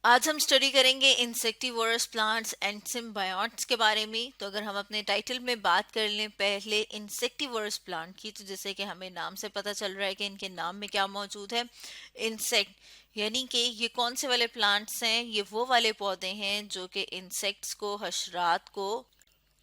आज हम स्टडी करेंगे इंसेक्टिवोरस प्लांट्स एंड सिम्बायोट्स के बारे में। तो अगर हम अपने टाइटल में बात कर लें पहले इंसेक्टिवोरस प्लांट की, तो जैसे कि हमें नाम से पता चल रहा है कि इनके नाम में क्या मौजूद है, इंसेक्ट। यानी कि ये कौन से वाले प्लांट्स हैं, ये वो वाले पौधे हैं जो कि इंसेक्ट्स को, हशरात को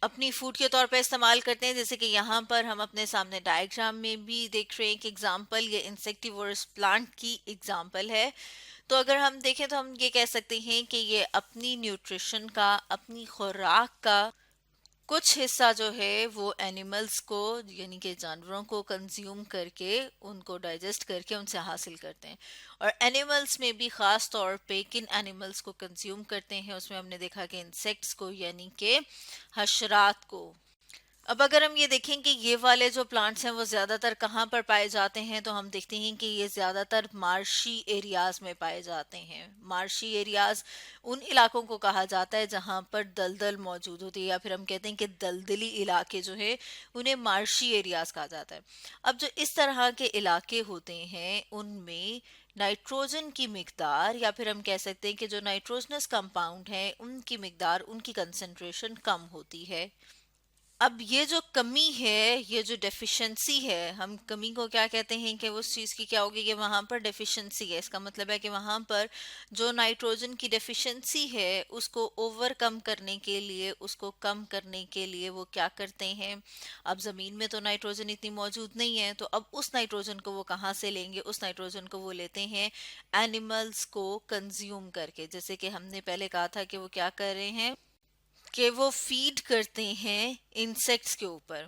अपनी फूड के तौर पे इस्तेमाल करते हैं। जैसे कि यहाँ पर हम अपने सामने डायग्राम में भी देख रहे हैं कि एग्जाम्पल ये इंसेक्टिवोरस प्लांट की एग्जाम्पल है। तो अगर हम देखें तो हम ये कह सकते हैं कि ये अपनी न्यूट्रिशन का, अपनी खुराक का कुछ हिस्सा जो है वो एनिमल्स को, यानी कि जानवरों को कंज्यूम करके, उनको डाइजेस्ट करके उनसे हासिल करते हैं। और एनिमल्स में भी ख़ास तौर पे किन एनिमल्स को कंज्यूम करते हैं, उसमें हमने देखा कि इंसेक्ट्स को, यानी कि हशरात को। अब अगर हम ये देखें कि ये वाले जो प्लांट्स हैं वो ज़्यादातर कहाँ पर पाए जाते हैं, तो हम देखते हैं कि ये ज़्यादातर मार्शी एरियाज़ में पाए जाते हैं। मार्शी एरियाज़ उन इलाकों को कहा जाता है जहाँ पर दलदल मौजूद होती है, या फिर हम कहते हैं कि दलदली इलाके जो है उन्हें मार्शी एरियाज़ कहा जाता है। अब जो इस तरह के इलाके होते हैं उनमें नाइट्रोजन की मिकदार, या फिर हम कह सकते हैं कि जो नाइट्रोजनस कंपाउंड है उनकी मिकदार, उनकी कंसंट्रेशन कम होती है। अब ये जो कमी है, ये जो डेफिशिएंसी है, हम कमी को क्या कहते हैं कि उस चीज़ की क्या होगी कि वहाँ पर डेफिशिएंसी है। इसका मतलब है कि वहाँ पर जो नाइट्रोजन की डेफिशिएंसी है उसको ओवरकम करने के लिए, उसको कम करने के लिए वो क्या करते हैं। अब ज़मीन में तो नाइट्रोजन इतनी मौजूद नहीं है, तो अब उस नाइट्रोजन को वो कहाँ से लेंगे? उस नाइट्रोजन को वो लेते हैं एनिमल्स को कंज्यूम करके। जैसे कि हमने पहले कहा था कि वो क्या कर रहे हैं कि वो फीड करते हैं इंसेक्ट्स के ऊपर।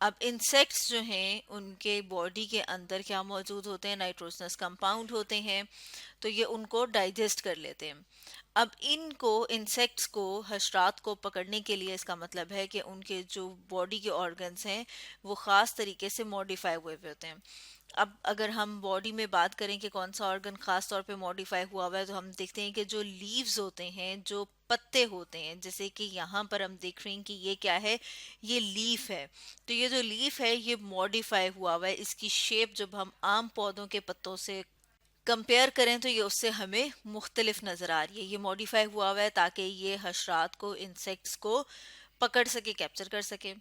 अब इंसेक्ट्स जो हैं उनके बॉडी के अंदर क्या मौजूद होते हैं, नाइट्रोजनस कंपाउंड होते हैं, तो ये उनको डाइजेस्ट कर लेते हैं। अब इनको, इंसेक्ट्स को, हशरात को पकड़ने के लिए, इसका मतलब है कि उनके जो बॉडी के ऑर्गन्स हैं वो ख़ास तरीके से मॉडिफाई हुए हुए होते हैं। अब अगर हम बॉडी में बात करें कि कौन सा ऑर्गन खास तौर पे मॉडिफाई हुआ हुआ है, तो हम देखते हैं कि जो लीव्स होते हैं, जो पत्ते होते हैं, जैसे कि यहाँ पर हम देख रहे हैं कि ये क्या है, ये लीफ है। तो ये जो लीफ है ये मॉडिफाई हुआ हुआ है। इसकी शेप जब हम आम पौधों के पत्तों से कंपेयर करें तो ये उससे हमें मुख्तलिफ नज़र आ रही है। ये मॉडिफाई हुआ हुआ है ताकि ये हशरात को, इंसेक्ट्स को पकड़ सके, कैप्चर कर सके।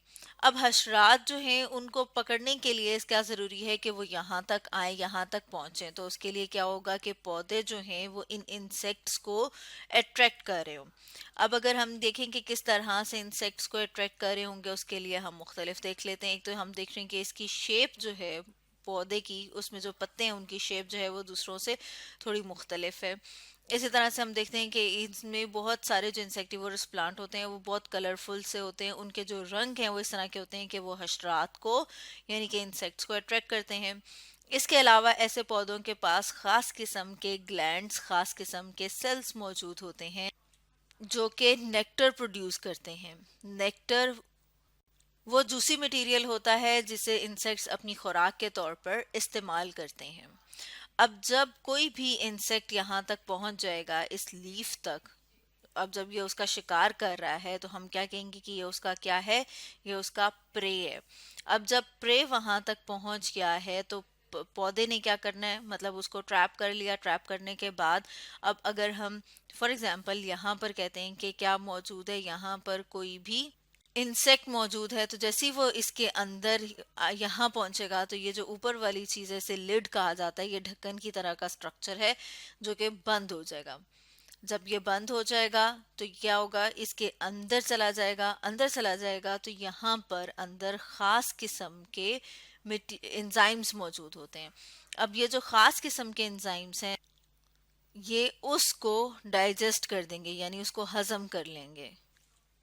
अब हशरात जो हैं उनको पकड़ने के लिए क्या ज़रूरी है कि वो यहाँ तक आए, यहाँ तक पहुँचें। तो उसके लिए क्या होगा कि पौधे जो हैं वो इन इंसेक्ट्स को अट्रैक्ट कर रहे हो। अब अगर हम देखें कि किस तरह से इंसेक्ट्स को अट्रैक्ट कर रहे होंगे, उसके लिए हम मुख्तलिफ देख लेते हैं। एक तो हम देख रहे हैं कि इसकी शेप जो है पौधे की, उसमें जो पत्ते हैं उनकी शेप जो है वो दूसरों से थोड़ी मुख्तलिफ है। इसी तरह से हम देखते हैं कि इसमें बहुत सारे जो इंसेक्टिवोरस प्लांट होते हैं वो बहुत कलरफुल से होते हैं। उनके जो रंग हैं वो इस तरह के होते हैं कि वो हशरात को, यानी कि इंसेक्ट्स को अट्रैक्ट करते हैं। इसके अलावा ऐसे पौधों के पास ख़ास किस्म के ग्लैंड्स, ख़ास किस्म के सेल्स मौजूद होते हैं जो कि नेक्टर प्रोड्यूस करते हैं। नेक्टर वो जूसी मटेरियल होता है जिसे इंसेक्ट्स अपनी खुराक के तौर पर इस्तेमाल करते हैं। अब जब कोई भी इंसेक्ट यहाँ तक पहुँच जाएगा, इस लीफ तक, अब जब ये उसका शिकार कर रहा है तो हम क्या कहेंगे कि ये उसका क्या है, ये उसका प्रे है। अब जब प्रे वहां तक पहुंच गया है तो पौधे ने क्या करना है, मतलब उसको ट्रैप कर लिया। ट्रैप करने के बाद अब अगर हम फॉर एग्जांपल यहाँ पर कहते हैं कि क्या मौजूद है, यहाँ पर कोई भी इंसेक्ट मौजूद है, तो जैसे ही वो इसके अंदर यहाँ पहुंचेगा तो ये जो ऊपर वाली चीज़ है, इसे लिड कहा जाता है, ये ढक्कन की तरह का स्ट्रक्चर है जो कि बंद हो जाएगा। जब ये बंद हो जाएगा तो क्या होगा, इसके अंदर चला जाएगा। अंदर चला जाएगा तो यहाँ पर अंदर खास किस्म के एंजाइम्स मौजूद होते हैं। अब ये जो खास किस्म के एंजाइम्स हैं ये उसको डाइजेस्ट कर देंगे, यानी उसको हजम कर लेंगे।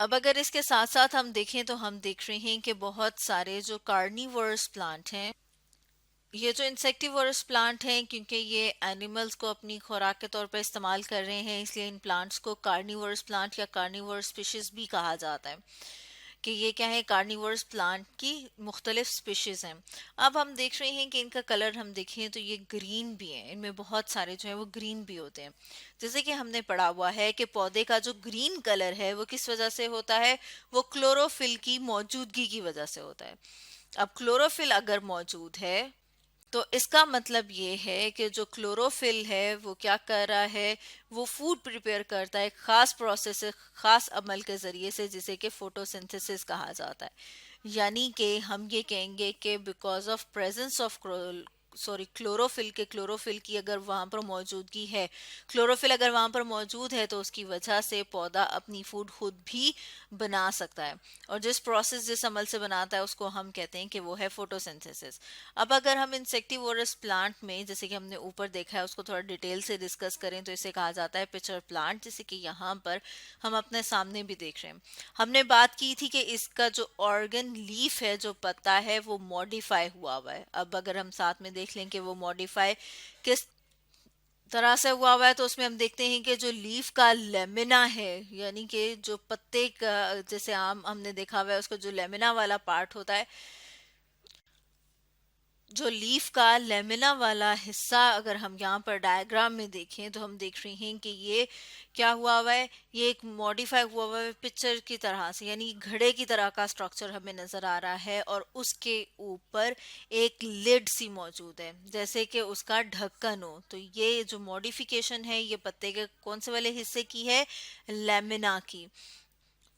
अब अगर इसके साथ साथ हम देखें तो हम देख रहे हैं कि बहुत सारे जो कार्निवोरस प्लांट हैं, ये जो इंसेक्टिवोरस प्लांट हैं, क्योंकि ये एनिमल्स को अपनी खुराक के तौर पर इस्तेमाल कर रहे हैं, इसलिए इन प्लांट्स को कार्निवोरस प्लांट या कार्निवोरस स्पीशीज भी कहा जाता है। कि ये क्या है, कार्निवोरस प्लांट की मुख्तलिफ स्पीशीज हैं। अब हम देख रहे हैं कि इनका कलर हम देखें तो ये ग्रीन भी है, इनमें बहुत सारे जो है वो ग्रीन भी होते हैं। जैसे कि हमने पढ़ा हुआ है कि पौधे का जो ग्रीन कलर है वो किस वजह से होता है, वो क्लोरोफिल की मौजूदगी की वजह से होता है। अब क्लोरोफिल अगर मौजूद है तो इसका मतलब ये है कि जो क्लोरोफिल है वो क्या कर रहा है, वो फूड प्रिपेयर करता है खास प्रोसेस से, खास अमल के जरिए से, जिसे कि फोटोसिंथेसिस कहा जाता है। यानी कि हम ये कहेंगे कि because of presence of chlorophyll के, क्लोरोफिल की अगर वहां पर मौजूदगी है, क्लोरोफिल अगर वहां पर मौजूद है तो उसकी वजह से पौधा अपनी फूड खुद भी बना सकता है। और जिस प्रोसेस, जिस अमल से बनाता है उसको हम कहते हैं कि वो है फोटोसिंथेसिस। अब अगर हम इंसेक्टिवोरस प्लांट में, जैसे कि हमने ऊपर देखा है, उसको थोड़ा डिटेल से डिस्कस करें तो इसे कहा जाता है पिचर प्लांट, जैसे कि यहाँ पर हम अपने सामने भी देख रहे हैं। हमने बात की थी कि इसका जो ऑर्गन लीफ है, जो पत्ता है, वो मॉडिफाई हुआ हुआ है। अब अगर हम साथ में देख लें कि वो मॉडिफाई किस तरह से हुआ हुआ है, तो उसमें हम देखते हैं कि जो लीफ का लेमिना है, यानी कि जो पत्ते का, जैसे आम हमने देखा हुआ है, उसका जो लेमिना वाला पार्ट होता है, जो लीफ का लेमिना वाला हिस्सा अगर हम यहाँ पर डायग्राम में देखें तो हम देख रहे हैं कि ये क्या हुआ हुआ है, ये एक मॉडिफाई हुआ हुआ है पिक्चर की तरह से, यानी घड़े की तरह का स्ट्रक्चर हमें नजर आ रहा है। और उसके ऊपर एक लिड सी मौजूद है, जैसे कि उसका ढक्कन हो। तो ये जो मॉडिफिकेशन है ये पत्ते के कौन से वाले हिस्से की है, लेमिना की।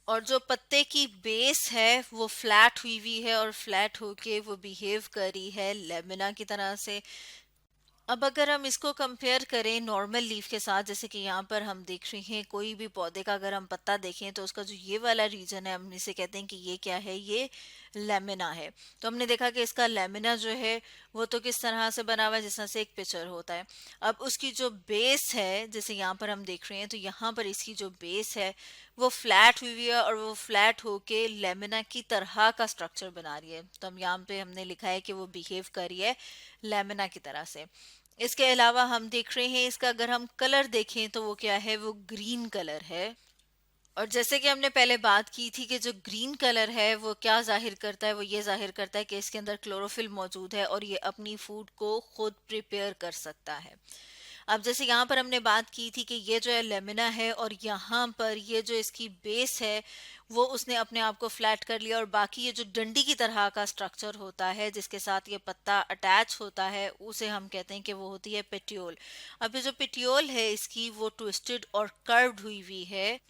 और जो पत्ते की बेस है वो फ्लैट हुई हुई है, और फ्लैट होके वो बिहेव करी है लेमिना की तरह से। अब अगर हम इसको कंपेयर करें नॉर्मल लीफ के साथ, जैसे कि यहाँ पर हम देख रहे हैं कोई भी पौधे का अगर हम पत्ता देखें तो उसका जो ये वाला रीजन है, हम इसे कहते हैं कि ये क्या है, ये लेमिना है। तो हमने देखा कि इसका लेमिना जो है वो तो किस तरह से बना हुआ है, जिस तरह से एक पिक्चर होता है। अब उसकी जो बेस है, जैसे यहाँ पर हम देख रहे हैं, तो यहाँ पर इसकी जो बेस है वो फ्लैट हुई हुई है, और वो फ्लैट होके लेमिना की तरह का स्ट्रक्चर बना रही है। तो हम यहाँ पे हमने लिखा है कि वो बिहेव कर रही है लेमिना की तरह से। इसके अलावा हम देख रहे हैं इसका अगर हम कलर देखें तो वो क्या है, वो ग्रीन कलर है। और जैसे कि हमने पहले बात की थी कि जो ग्रीन कलर है वो क्या जाहिर करता है, वो ये जाहिर करता है कि इसके अंदर क्लोरोफिल मौजूद है और ये अपनी फूड को खुद प्रिपेयर कर सकता है। अब जैसे यहाँ पर हमने बात की थी कि ये जो है लेमिना है, और यहाँ पर ये जो इसकी बेस है वो उसने अपने आप को फ्लैट कर लिया, और बाकी ये जो डंडी की तरह का स्ट्रक्चर होता है जिसके साथ ये पत्ता अटैच होता है, उसे हम कहते हैं कि वो होती है पेटियोल। अब ये जो पेटियोल है इसकी, वो ट्विस्टेड और कर्व्ड हुई हुई है,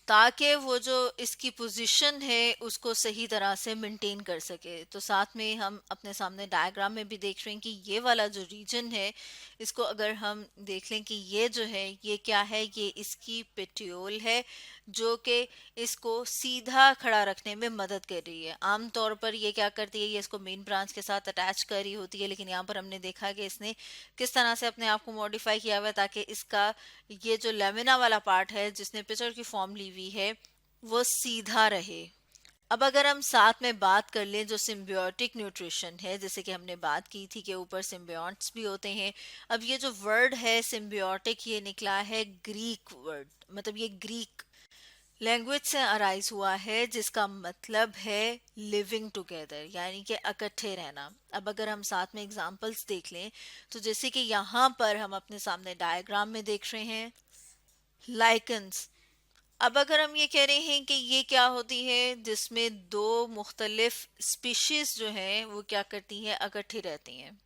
ताकि वो जो इसकी पोजीशन है उसको सही तरह से मेंटेन कर सके। तो साथ में हम अपने सामने डायग्राम में भी देख रहे हैं कि ये वाला जो रीजन है, इसको अगर हम देख लें कि ये जो है ये क्या है, ये इसकी पेटियोल है, जो कि इसको सीधा खड़ा रखने में मदद कर रही है। आमतौर पर ये क्या करती है, ये इसको मेन ब्रांच के साथ अटैच कर रही होती है, लेकिन यहाँ पर हमने देखा कि इसने किस तरह से अपने आप को मॉडिफाई किया हुआ है ताकि इसका ये जो लेमिना वाला पार्ट है जिसने पिक्चर की फॉर्म ली हुई है वो सीधा रहे। अब अगर हम साथ में बात कर लें जो सिम्बियोटिक न्यूट्रिशन है, जैसे कि हमने बात की थी कि ऊपर सिम्बियोट्स भी होते हैं। अब ये जो वर्ड है सिम्बियोटिक, ये निकला है ग्रीक वर्ड, मतलब ये ग्रीक लैंग्वेज से अराइज हुआ है, जिसका मतलब है लिविंग टुगेदर, यानी कि इकट्ठे रहना। अब अगर हम साथ में एग्जांपल्स देख लें तो जैसे कि यहाँ पर हम अपने सामने डायग्राम में देख रहे हैं लाइकन्स। अब अगर हम ये कह रहे हैं कि ये क्या होती है, जिसमें दो मुख्तलिफ स्पीशीज जो हैं वो क्या करती हैं, इकट्ठी रहती हैं।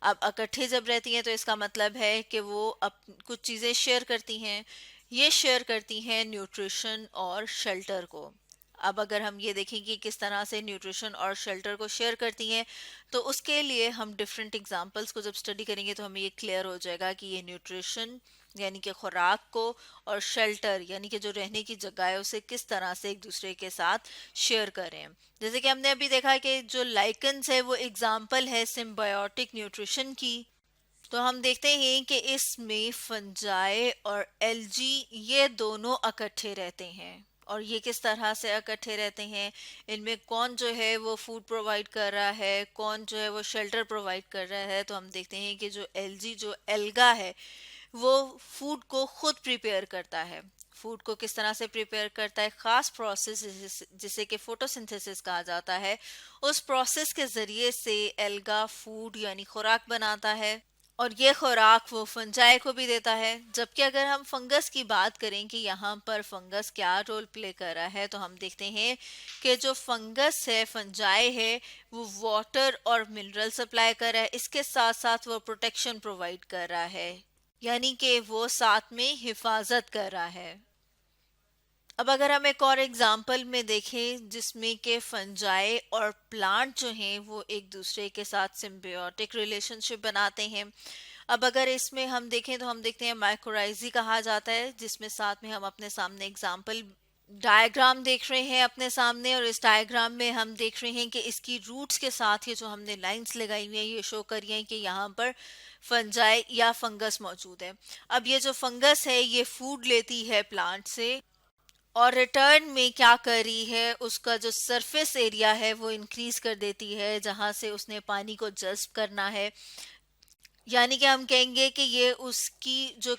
अब इकट्ठे जब रहती हैं तो इसका मतलब है कि वो कुछ चीज़ें शेयर करती हैं। ये शेयर करती हैं न्यूट्रिशन और शेल्टर को। अब अगर हम ये देखें कि किस तरह से न्यूट्रिशन और शेल्टर को शेयर करती हैं, तो उसके लिए हम डिफरेंट एग्जांपल्स को जब स्टडी करेंगे तो हमें ये क्लियर हो जाएगा कि ये न्यूट्रिशन यानी कि खुराक को, और शेल्टर यानी कि जो रहने की जगह है उसे किस तरह से एक दूसरे के साथ शेयर करें। जैसे कि हमने अभी देखा कि जो लाइकन्स है वो एग्जाम्पल है सिम्बायोटिक न्यूट्रिशन की। तो हम देखते हैं कि इसमें फंजाई और एल्गी ये दोनों इकट्ठे रहते हैं। और ये किस तरह से इकट्ठे रहते हैं, इनमें कौन जो है वो फूड प्रोवाइड कर रहा है, कौन जो है वो शेल्टर प्रोवाइड कर रहा है। तो हम देखते हैं कि जो एल्गी, जो एल्गा है, वो फूड को खुद प्रिपेयर करता है। फूड को किस तरह से प्रिपेयर करता है, खास प्रोसेस जिसे कि फोटोसिंथेसिस कहा जाता है, उस प्रोसेस के जरिए से एल्गा फूड यानी खुराक बनाता है। और ये खुराक वो फंजाई को भी देता है। जबकि अगर हम फंगस की बात करें कि यहाँ पर फंगस क्या रोल प्ले कर रहा है, तो हम देखते हैं कि जो फंगस है, फंजाई है, वो वाटर और मिनरल सप्लाई कर रहा है, इसके साथ साथ वो प्रोटेक्शन प्रोवाइड कर रहा है, यानी कि वो साथ में हिफाजत कर रहा है। अब अगर हम एक और एग्जाम्पल में देखें जिसमें के फंजाई और प्लांट जो हैं वो एक दूसरे के साथ सिम्बियोटिक रिलेशनशिप बनाते हैं। अब अगर इसमें हम देखें तो हम देखते हैं माइकोराइजी कहा जाता है, जिसमें साथ में हम अपने सामने एग्जाम्पल डायग्राम देख रहे हैं अपने सामने, और इस डायग्राम में हम देख रहे हैं कि इसकी रूट्स के साथ ही जो हमने लाइंस लगाई हुई हैं ये शो कर रही हैं कि यहाँ पर फंजाई या फंगस मौजूद है। अब ये जो फंगस है ये फूड लेती है प्लांट से, और रिटर्न में क्या कर रही है, उसका जो सरफेस एरिया है वो इंक्रीज कर देती है जहां से उसने पानी को जज्ब करना है। यानी कि हम कहेंगे कि ये उसकी जो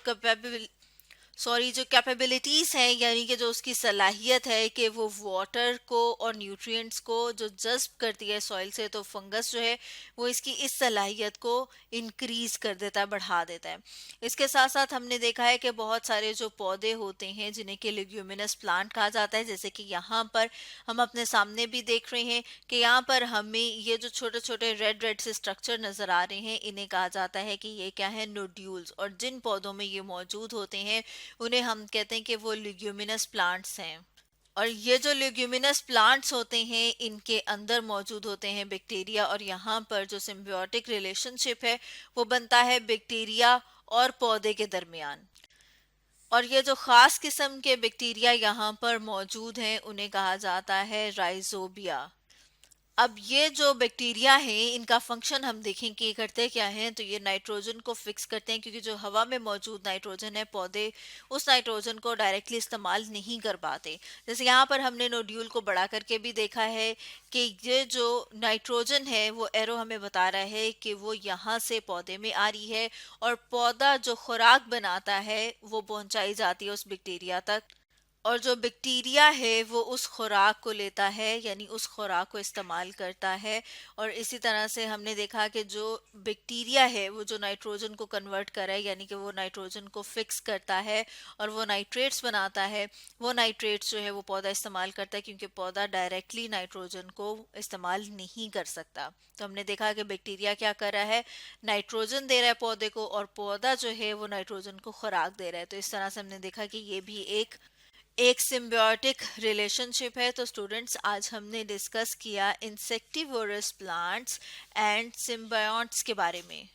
जो कैपेबिलिटीज हैं, यानी कि जो उसकी सलाहियत है कि वो वाटर को और न्यूट्रिएंट्स को जो जज्ब करती है सॉइल से, तो फंगस जो है वो इसकी इस सलाहियत को इंक्रीज कर देता है, बढ़ा देता है। इसके साथ साथ हमने देखा है कि बहुत सारे जो पौधे होते हैं जिन्हें कि लेग्यूमिनस प्लांट कहा जाता है, जैसे कि यहाँ पर हम अपने सामने भी देख रहे हैं कि यहाँ पर हमें ये जो छोटे छोटे रेड रेड से स्ट्रक्चर नजर आ रहे हैं, इन्हें कहा जाता है कि ये क्या है, नोड्यूल्स। और जिन पौधों में ये मौजूद होते हैं उन्हें हम कहते हैं कि वो ल्यूग्यूमिनस प्लांट्स हैं। और ये जो ल्यूग्यूमिनस प्लांट्स होते हैं इनके अंदर मौजूद होते हैं बैक्टीरिया, और यहाँ पर जो सिम्बियोटिक रिलेशनशिप है वो बनता है बैक्टीरिया और पौधे के दरमियान। और ये जो खास किस्म के बैक्टीरिया यहाँ पर मौजूद हैं उन्हें कहा जाता है राइजोबिया। अब ये जो बैक्टीरिया हैं इनका फंक्शन हम देखें कि ये करते क्या हैं, तो ये नाइट्रोजन को फिक्स करते हैं, क्योंकि जो हवा में मौजूद नाइट्रोजन है पौधे उस नाइट्रोजन को डायरेक्टली इस्तेमाल नहीं कर पाते। जैसे यहाँ पर हमने नोड्यूल को बढ़ा करके भी देखा है कि ये जो नाइट्रोजन है वो एरो हमें बता रहा है कि वो यहाँ से पौधे में आ रही है, और पौधा जो खुराक बनाता है वो पहुंचाई जाती है उस बैक्टीरिया तक, और जो बैक्टीरिया है वो उस खुराक को लेता है, यानी उस खुराक को इस्तेमाल करता है। और इसी तरह से हमने देखा कि जो बैक्टीरिया है वो जो नाइट्रोजन को कन्वर्ट करे, यानी कि वो नाइट्रोजन को फिक्स करता है और वो नाइट्रेट्स बनाता है। वो नाइट्रेट्स जो है वो पौधा इस्तेमाल करता है, क्योंकि पौधा डायरेक्टली नाइट्रोजन को इस्तेमाल नहीं कर सकता। तो हमने देखा कि बैक्टीरिया क्या कर रहा है, नाइट्रोजन दे रहा है पौधे को, और पौधा जो है वो नाइट्रोजन को खुराक दे रहा है। तो इस तरह से हमने देखा कि ये भी एक सिम्बियोटिक रिलेशनशिप है। तो स्टूडेंट्स, आज हमने डिस्कस किया इंसेक्टिवोरस प्लांट्स एंड सिम्बायोट्स के बारे में।